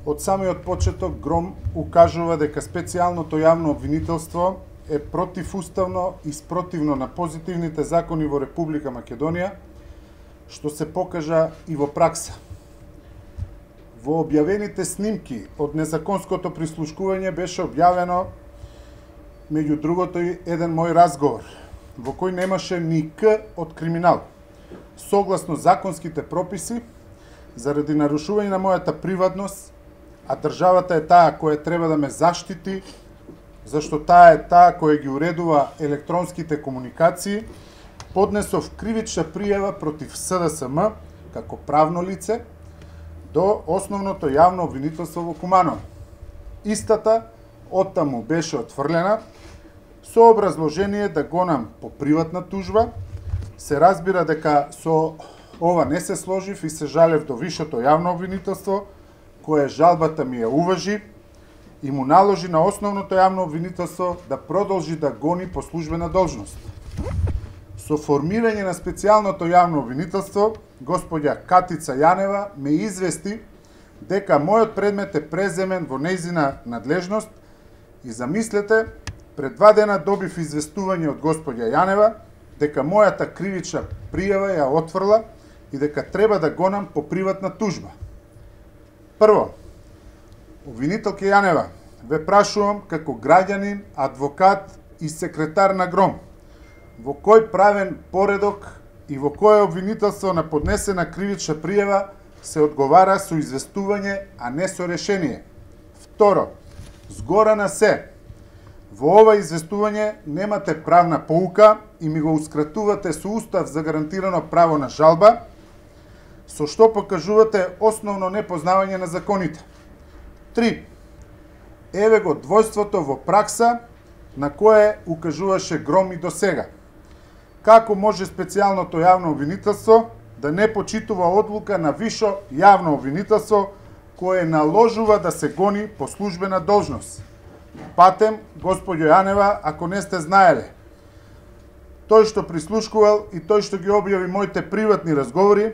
Од самиот почеток Гром укажува дека специјалното јавно обвинителство е противуставно и спротивно на позитивните закони во Република Македонија, што се покажа и во пракса. Во објавените снимки од незаконското прислушкување беше објавено, меѓу другото, и еден мој разговор, во кој немаше ни К од криминал. Согласно законските прописи, заради нарушување на мојата приватност, а државата е таа која треба да ме заштити, зашто таа е таа која ги уредува електронските комуникации, поднесов кривична пријава против СДСМ како правно лице до Основното јавно обвинителство во Куманово. Истата оттаму беше отфрлена со образложение да гонам по приватна тужба. Се разбира дека со ова не се сложив и се жалев до Вишето јавно обвинителство, кое жалбата ми ја уважи и му наложи на Основното јавно обвинителство да продолжи да гони по службена должност. Со формирање на специјалното јавно обвинителство, господја Катица Јанева ме извести дека мојот предмет е преземен во нејзина надлежност и замислете, пред 2 дена добив известување од господја Јанева дека мојата кривична пријава ја отфрла и дека треба да гонам по приватна тужба. Прво, обвинителке Јанева, ве прашувам како граѓанин, адвокат и секретар на Гром, во кој правен поредок и во кое обвинителство на поднесена кривична пријава се одговара со известување, а не со решение. Второ, згора на се, во ова известување немате правна поука и ми го ускратувате со устав загарантирано право на жалба, со што покажувате основно непознавање на законите. 3. Еве го двојството во пракса на кое укажуваше Гром и досега. Како може специјалното јавно обвинителство да не почитува одлука на Вишо јавно обвинителство кое наложува да се гони по службена должност? Патем, господјо Јанева, ако не сте знаеле, тој што прислушкувал и тој што ги објави моите приватни разговори,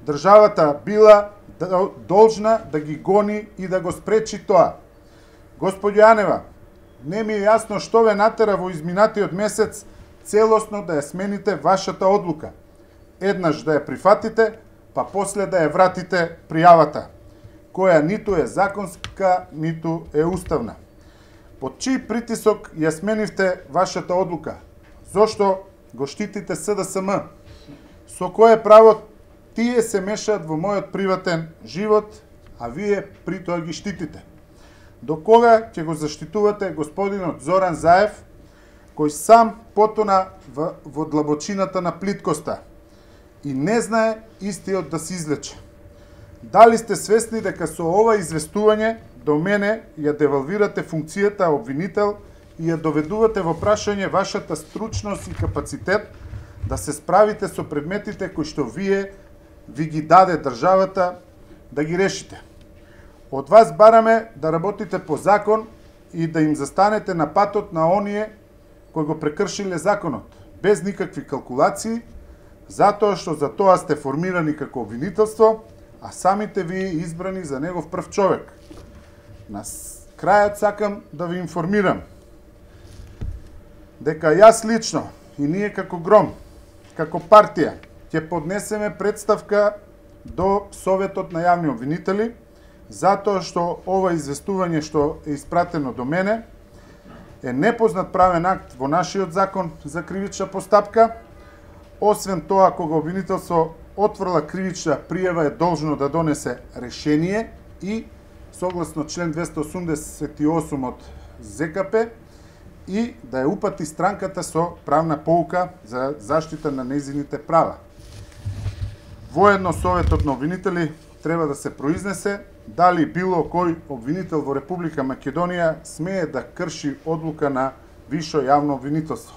државата била должна да ги гони и да го спречи тоа. Господјо Јанева, не ми е јасно што ве натера во изминатиот месец целосно да ја смените вашата одлука. Еднаш да ја прифатите, па после да ја вратите пријавата, која ниту е законска, ниту е уставна. Под чиј притисок ја сменивте вашата одлука? Зошто го штитите СДСМ? Со кое право тие се мешаат во мојот приватен живот, а вие при тоа ги штитите? До кога ќе го заштитувате господинот Зоран Заев, кој сам потона во длабочината на плиткоста и не знае истиот да се излече? Дали сте свесни дека со ова известување до мене ја девалвирате функцијата обвинител и ја доведувате во прашање вашата стручност и капацитет да се справите со предметите кои што ви ги даде државата да ги решите? Од вас бараме да работите по закон и да им застанете на патот на оние кои го прекршиле законот, без никакви калкулации, затоа што за тоа сте формирани како обвинителство, а самите вие избрани за негов прв човек. На крајот сакам да ви информирам дека јас лично и ние како Гром, како партија, ќе поднесеме представка до Советот на јавни обвинители, затоа што ова известување што е испратено до мене е непознат правен акт во нашиот закон за кривична постапка. Освен тоа, кога обвинителство отврла кривична пријава, е должно да донесе решение и согласно член 288 од ЗКП и да ја упати странката со правна поука за заштита на нејзините права. Воедно Советот на обвинители треба да се произнесе дали било кој обвинител во Република Македонија смее да крши одлука на Вишо јавно обвинителство.